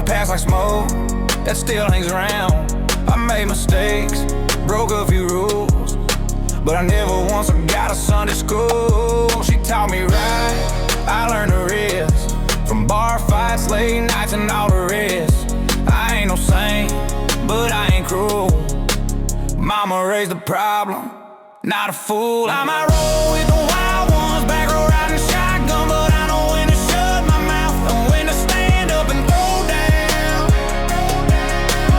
got a past like smoke that still hangs around. I made mistakes, broke a few rules, but I never once got a Sunday school. She taught me right, I learned the risk, from bar fights, late nights, and all the rest. I ain't no saint, but I ain't cruel. Mama raised the problem, not a fool. I might roll with the wild ones, back row riding shotgun, but I know when to shut my mouth and when to stand up and throw down.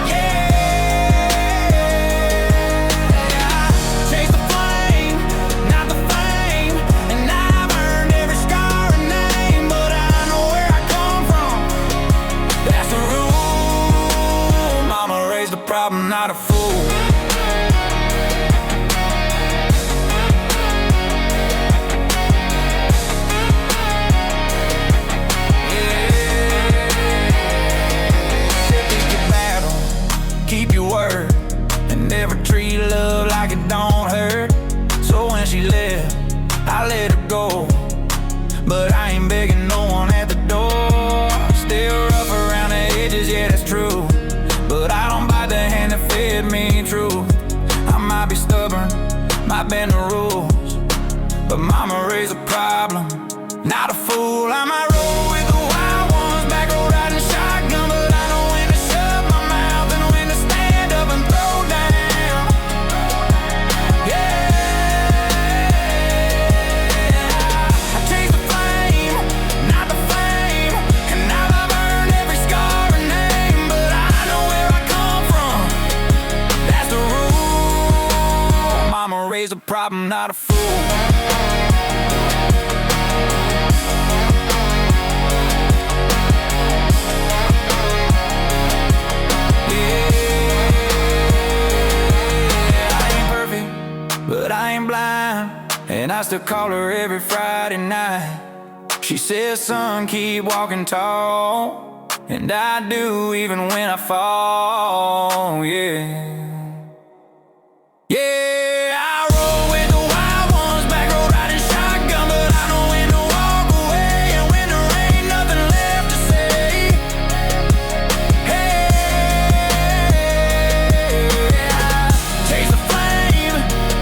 Yeah, I chase the flame, not the fame, and I've earned every scar and name, but I know where I come from. That's the rule. Mama raised the problem, not a fool. Keep your word and never treat love like it don't hurt. So when she left, I let her go, but I ain't begging no one at the door. Still rough around the edges, yeah, that's true, but I don't bite the hand that fed me true. I might be stubborn, might bend the rules, but mama raised a problem, not a fool. I might roll with the wild ones, back row riding shotgun, but I know when to shut my mouth and when to stand up and throw down. Yeah, I chase the flame, not the fame, and now I've earned every scar and name, but I know where I come from. That's the rule. Mama raised a problem, not a fool. But I ain't blind, and I still call her every Friday night. She says, son, keep walking tall, and I do even when I fall, yeah. Yeah, I roll with the wild ones, back row riding shotgun, but I know when to walk away and when there ain't nothing left to say. Hey, chase the flame,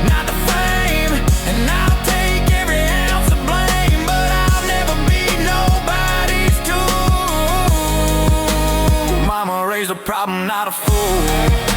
not the fame, and I'll take every ounce of blame, but I'll never be nobody's tool. Mama raised a problem, not a fool.